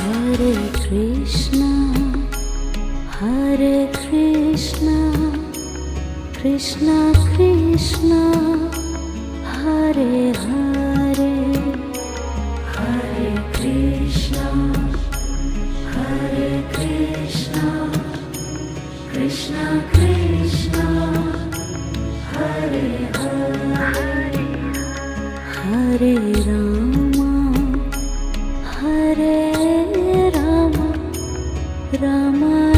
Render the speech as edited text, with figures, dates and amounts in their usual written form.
Hare Krishna, Hare Krishna, Krishna Krishna, Hare Hare, Hare Krishna, Hare Krishna, Krishna Krishna, Hare Hare, Hare Rama, Hare Rama, Rama